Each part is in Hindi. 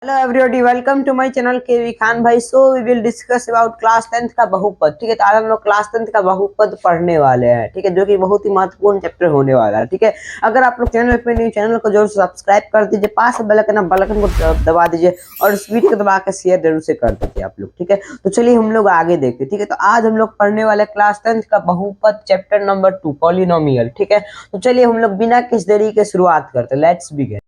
Hello everybody, welcome to my channel K V Khan भाई। So we will discuss about class 10th का बहुपद। ठीक है, तो आज हम लोग क्लास 10th का बहुपद पढ़ने वाले हैं। ठीक है, जो कि बहुत ही महत्वपूर्ण चैप्टर होने वाला है। ठीक है, अगर आप लोग चैनल पे नहीं, चैनल को जरूर सब्सक्राइब कर दीजिए, पास बेल आइकन को दबा दीजिए और इस वीडियो को दबा के शेयर जरूर से कर दीजिए आप लोग। ठीक है, तो चलिए हम लोग आगे देखते हैं। ठीक है, तो आज हम लोग पढ़ने वाले क्लास 10th का बहुपद चैप्टर नंबर 2 पॉलिनोमियल। ठीक है, तो चलिए हम लोग बिना किस देरी के शुरुआत करते हैं। Let's begin.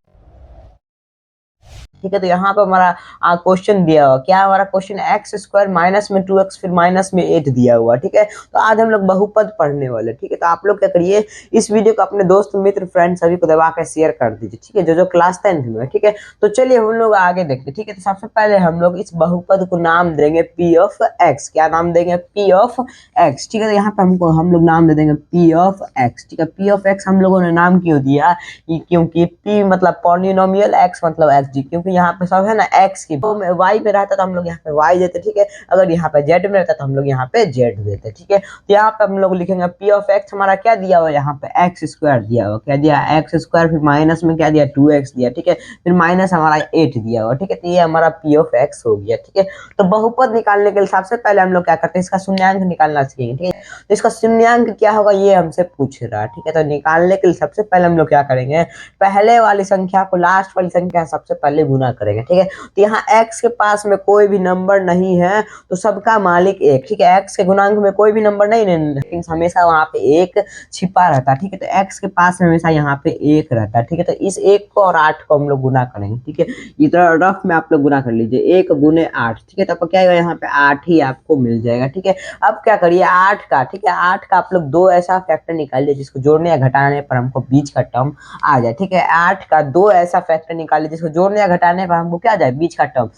ठीक है, तो यहाँ पे हमारा क्वेश्चन दिया हुआ क्या, हमारा क्वेश्चन एक्स स्क्वायर माइनस में 2x फिर माइनस में 8 दिया हुआ। ठीक है, तो आज हम लोग बहुपद पढ़ने वाले। ठीक है, तो आप लोग क्या करिए, इस वीडियो को अपने दोस्त मित्र फ्रेंड सभी को दबा कर शेयर कर दीजिए। ठीक है, जो जो क्लास 10th में है। ठीक है, तो चलिए हम लोग आगे देखते हैं। ठीक है, तो सबसे पहले हम लोग इस बहुपद को नाम देंगे पी ऑफ एक्स। क्या नाम देंगे? P of x. ठीक है, तो यहाँ पे हम लोग नाम दे देंगे पी ऑफ एक्स। ठीक है, पी ऑफ एक्स हम लोगों ने नाम क्यों दिया, क्योंकि पी मतलब पॉलिनोमियल, एक्स मतलब एक्स जी, क्योंकि यहाँ पे सब है ना एक्स की वाई पे रहता तो हम लोग यहाँ पे वाई देते। ठीक है, अगर यहाँ पे जेड में रहता तो हम लोग यहाँ पे जेड देते। ठीक है, तो यहाँ पे हम लोग लिखेंगे पी ऑफ एक्स हमारा क्या दिया हुआ, यहाँ पे एक्स स्क्वायर दिया हुआ। क्या दिया? एक्स स्क्वायर, फिर माइनस में क्या दिया? 2x दिया। ठीक है, फिर माइनस हमारा 8 दिया हुआ। ठीक है, तो ये हमारा पी ऑफ एक्स हो गया। ठीक है, तो बहुपद निकालने के लिए सबसे पहले हम लोग क्या करते हैं, इसका शून्यांक निकालना सीखेंगे। ठीक है, तो इसका शून्यांक क्या होगा ये हमसे पूछ रहा है। ठीक है, तो निकालने के लिए सबसे पहले हम लोग क्या करेंगे, पहले वाली संख्या को लास्ट वाली संख्या सबसे पहले गुना करेंगे। ठीक है, तो यहाँ x के पास में कोई भी नंबर नहीं है तो सबका मालिक एक। ठीक है, x के गुणांक में कोई भी नंबर नहीं है, लेकिन हमेशा वहां पे एक छिपा रहता है। ठीक है, तो x के पास में हमेशा यहाँ पे एक रहता है। ठीक है, तो इस एक को और 8 को हम लोग गुना करेंगे। ठीक है, इतना रफ में आप लोग गुना कर लीजिए, 1 गुने 8। ठीक है, तो क्या होगा, यहाँ पे 8 ही आपको मिल जाएगा। ठीक है, अब क्या करिए 8 का, ठीक है 8 का आप लोग दो ऐसा फैक्टर निकालिए जिसको जोड़ने या घटाने पर हमको बीच का टर्म आ जाए। ठीक है, 8 का दो ऐसा फैक्टर निकालिए जिसको जोड़ने या घटाने पर हमको क्या आ जाए, बीच का टर्म,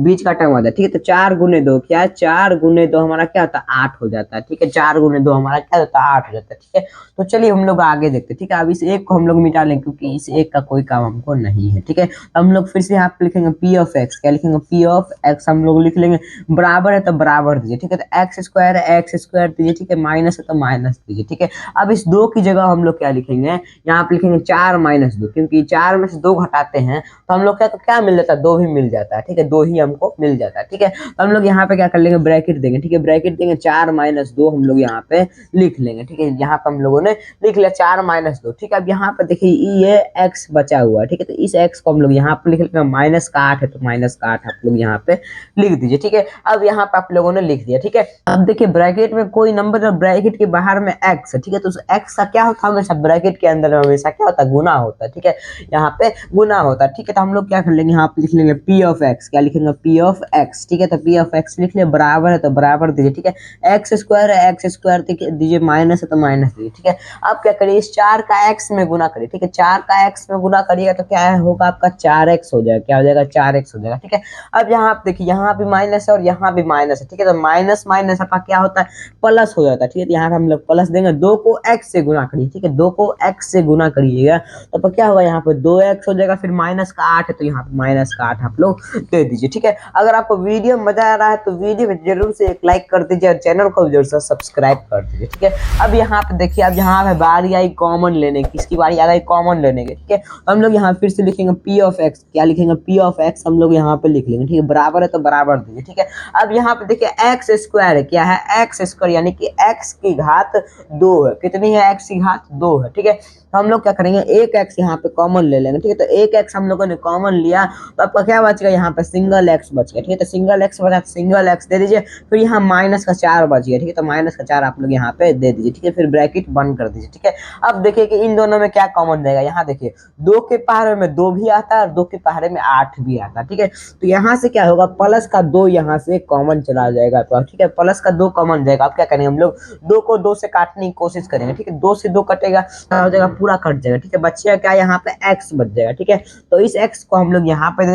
बीच का टर्म आ जाए। ठीक है, तो 4 गुने 2 क्या है, 4 गुने 2 हमारा क्या होता है, 8 हो जाता है। ठीक है, 4 गुने 2 हमारा क्या होता है, 8 हो जाता है। ठीक है, तो चलिए हम लोग आगे देखते हैं। ठीक है, अब इस एक को हम लोग मिटा लें क्योंकि इस एक का कोई काम हमको नहीं है। ठीक है, तो हम लोग फिर से यहाँ पे लिखेंगे पी ऑफ एक्स। क्या लिखेंगे? पी ऑफ एक्स हम लोग लिख लेंगे, बराबर है तो बराबर दीजिए। ठीक है, तो एक्स स्क्वायर है, एक्स स्क्वायर दीजिए। ठीक है, माइनस है तो माइनस दीजिए। ठीक है, अब इस दो की जगह हम लोग क्या लिखेंगे, यहाँ पे लिखेंगे 4 माइनस 2, क्योंकि 4 में से 2 घटाते हैं तो हम लोग क्या मिल जाता है, 2 भी मिल जाता है। ठीक है, 2 ही हमको मिल जाता है। ठीक है, तो हम लोग यहाँ पे क्या कर लेंगे, ब्रैकेट देंगे। ठीक है, ब्रैकेट देंगे, 4 माइनस 2 हम लोग यहाँ पे लिख लेंगे। ठीक है, यहाँ पे हम लोगों ने लिख लिया 4 माइनस 2। ठीक है, अब यहाँ पे देखिए ये x बचा हुआ है। ठीक है, तो इस x को हम लोग यहाँ पे लिख लेंगे, माइनस का 8 है तो माइनस का 8 आप लोग यहाँ पे लिख दीजिए। ठीक है, अब यहाँ पे आप लोगों ने लिख दिया। ठीक है, अब देखिए ब्रैकेट में कोई नंबर, ब्रैकेट के बाहर में x है। ठीक है, तो उस x का क्या होता है, हमेशा ब्रैकेट के अंदर हमेशा क्या होता है, गुना होता है। ठीक है, यहाँ पे गुना होता है। ठीक है, तो हम लोग क्या कर लेंगे, यहाँ पे लिख लेंगे पी ऑफ एक्स। क्या लिखेंगे? P of x. ठीक है, तो पी ऑफ एक्स लिख लिया, बराबर है तो बराबर दीजिए। ठीक है, एक्स स्क्वायर है, एक्स स्क्वायर दीजिए, माइनस है तो माइनस दीजिए। ठीक है, अब क्या करिए, इस 4 का एक्स में गुना करिए। ठीक है, 4 का एक्स में गुना करिएगा तो क्या होगा, आपका 4x हो जाएगा। क्या हो जाएगा? 4x हो जाएगा। ठीक है, अब यहाँ पे देखिए, यहाँ भी माइनस है और यहाँ भी माइनस है। ठीक है, तो माइनस माइनस आपका क्या होता है, प्लस हो जाता है। ठीक है, तो यहाँ पे हम लोग प्लस देंगे, 2 को x से गुना करिए। ठीक है, 2 को x से गुना करिएगा तो क्या होगा, यहाँ पे 2x हो जाएगा, फिर माइनस का 8 है तो यहाँ पे माइनस का 8 आप लोग दे दीजिए। ठीक है, अगर आपको वीडियो मजा आ रहा है तो वीडियो में जरूर से एक लाइक कर दीजिए और चैनल को जरूर से सब्सक्राइब कर दीजिए। ठीक है, अब यहाँ पे देखिए, अब यहाँ पे बारी आई कॉमन लेने की, किसकी बारी आ गई, कॉमन लेने की। ठीक है, हम लोग यहाँ फिर से लिखेंगे पी ऑफ एक्स। क्या लिखेंगे? पी ऑफ एक्स हम लोग यहाँ पे लिख लेंगे। ठीक है, बराबर है तो बराबर दीजिए। ठीक है, अब यहाँ पे देखिए एक्स स्क्वायर है, क्या है, एक्स स्क्वायर यानी कि एक्स की घात 2 है। कितनी है? एक्स की घात 2 है। ठीक है, तो हम लोग क्या करेंगे, एक एक्स यहाँ पे कॉमन ले लेंगे। ठीक है, तो एक एक्स हम लोगों ने कॉमन लिया तो आपका क्या बच गया, यहाँ पे सिंगल एक्स बच गया। ठीक है, तो सिंगल एक्स बचा, सिंगल एक्स दे दीजिए, फिर यहाँ माइनस का 4 बच गया। ठीक है, तो माइनस का 4 आप लोग यहाँ पे दे दीजिए। ठीक है, फिर ब्रैकेट बंद कर दीजिए। ठीक है, अब देखिए कि इन दोनों में क्या कॉमन रहेगा, यहाँ देखिए 2 के पहाड़े में 2 भी आता है और 2 के पहाड़े में 8 भी आता है। ठीक है, तो यहाँ से क्या होगा, प्लस का 2 यहाँ से कॉमन चला जाएगा। तो ठीक है, प्लस का 2 कॉमन जाएगा। अब क्या करेंगे, हम लोग 2 को 2 से काटने की कोशिश करेंगे। ठीक है, 2 से 2 कटेगा, हो जाएगा, पूरा कट जाएगा। ठीक है, बच्चे क्या, यहाँ पे x बच जाएगा। ठीक है, तो इस x को हम लोग यहाँ पे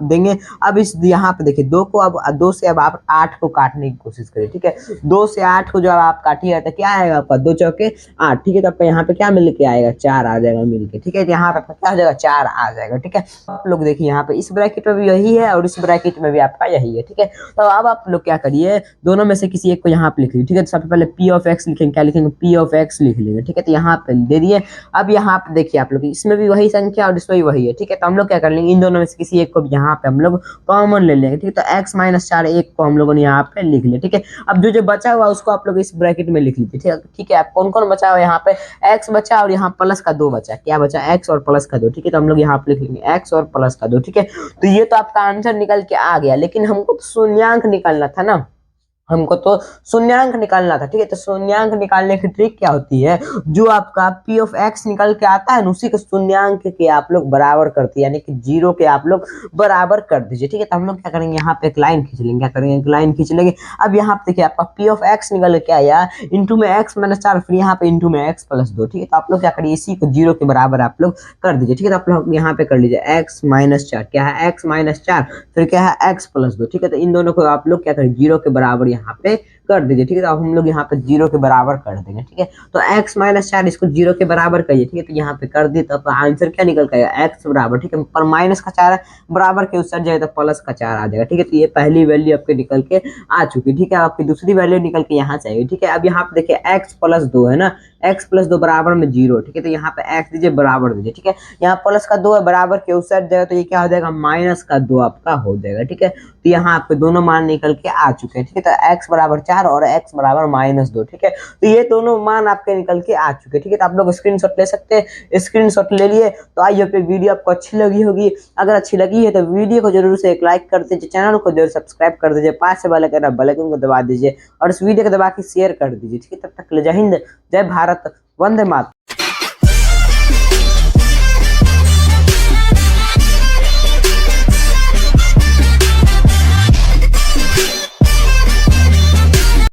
देंगे। अब इस यहाँ पे देखिए 2 को अब 2 से अब आप 8 को काटने की कोशिश करिए, ठीक है। 2 से 8 को जब आप काटिएगा तो क्या आएगा आपका 2 चौके 8, ठीक है। तो आपका यहाँ पे क्या मिल के आएगा 4 आ जाएगा मिल के, ठीक है। यहाँ पे आपका क्या हो जाएगा 4 आ जाएगा, ठीक है। आप लोग देखिए यहाँ पे इस ब्रैकेट में भी यही है और इस ब्रैकेट में भी आपका यही है, ठीक है। तो अब आप लोग क्या करिए दोनों में से किसी एक को यहाँ पे लिख लीजिए, ठीक है। तो सबसे पहले पी ऑफ एक्स लिखेंगे, क्या लिखेंगे पी ऑफ एक्स लिख लेंगे, ठीक है। तो यहाँ पे दे दिए। अब यहाँ पे देखिए आप लोग इसमें भी वही संख्या और इसमें भी वही है, ठीक है। तो हम लोग क्या कर लेंगे इन दोनों में से किसी एक को यहाँ पे हम लोग कॉमन ले लेंगे, ठीक है। तो x माइनस 4 एक को हम लोगों ने यहाँ पे लिख लिया, ठीक है। अब जो जो बचा हुआ उसको आप लोग इस ब्रैकेट में लिख लीजिए, ठीक है। ठीक है, आप कौन कौन बचा हुआ यहाँ पे x बचा और यहाँ प्लस का 2 बचा, क्या बचा x और प्लस का 2, ठीक है। तो हम लोग यहाँ पे लिख लेंगे x और प्लस का 2, ठीक है। तो ये तो आपका आंसर निकल के आ गया, लेकिन हमको तो शून्यांक निकालना था ना, हमको तो शून्यांक निकालना था, ठीक है। तो शून्यांक निकालने की ट्रिक क्या होती है, जो आपका p ऑफ x निकल के आता है उसी के शून्यांक के आप लोग बराबर करते हैं, यानी कि 0 के आप लोग बराबर कर दीजिए, ठीक है। तो हम लोग क्या करेंगे यहाँ पे एक लाइन खींच लेंगे, क्या करेंगे एक लाइन खींच लेंगे। अब यहाँ पे देखिए आपका p ऑफ x निकल के आया इंटू में x माइनस 4, फिर यहाँ पे इंटू में x प्लस 2, ठीक है। तो आप लोग क्या करिए इसी को 0 के बराबर आप लोग कर दीजिए, ठीक है। तो आप लोग यहाँ पे कर लीजिए x माइनस 4, क्या है x माइनस 4, फिर क्या है x प्लस 2, ठीक है। तो इन दोनों को आप लोग क्या करें 0 के बराबर यहाँ पे कर दीजिए, ठीक है। तो अब हम लोग यहाँ पे 0 के बराबर कर देंगे, ठीक है। तो x माइनस 4 इसको 0 के बराबर करिए, ठीक है। तो यहाँ पे कर दिए तो आपका आंसर क्या निकल के आएगा x बराबर, ठीक है। पर माइनस का 4 बराबर के उस साइड जाएगा तो प्लस का 4 आ जाएगा, ठीक है। तो ये पहली वैल्यू आपके निकल के आ चुकी, ठीक है। आपकी दूसरी वैल्यू निकल के यहाँ से आएगी, ठीक है। अब यहाँ पे देखिए x प्लस 2 है ना, x प्लस 2 बराबर में 0, ठीक है। तो यहाँ पे x दीजिए बराबर दीजिए, ठीक है। यहाँ प्लस का 2 है बराबर के उस साइड जाएगा तो ये क्या हो जाएगा माइनस का 2 आपका हो जाएगा, ठीक है। तो यहाँ आपके दोनों मान निकल के आ चुके हैं, ठीक है। तो x बराबर 4 और x बराबर माइनस 2, ठीक है। तो ये दोनों मान आपके निकल के आ चुके हैं, ठीक है। तो आप लोग स्क्रीनशॉट ले सकते हैं, स्क्रीनशॉट ले लिए। तो आइए पे वीडियो आपको अच्छी लगी होगी, अगर अच्छी लगी है तो वीडियो को जरूर से एक लाइक कर दीजिए, चैनल को जरूर सब्सक्राइब कर दीजिए, पास से बेल आइकन को दबा दीजिए और इस वीडियो को दबा के शेयर कर दीजिए, ठीक है। तब तक जय हिंद, जय भारत, वंदे मातरम।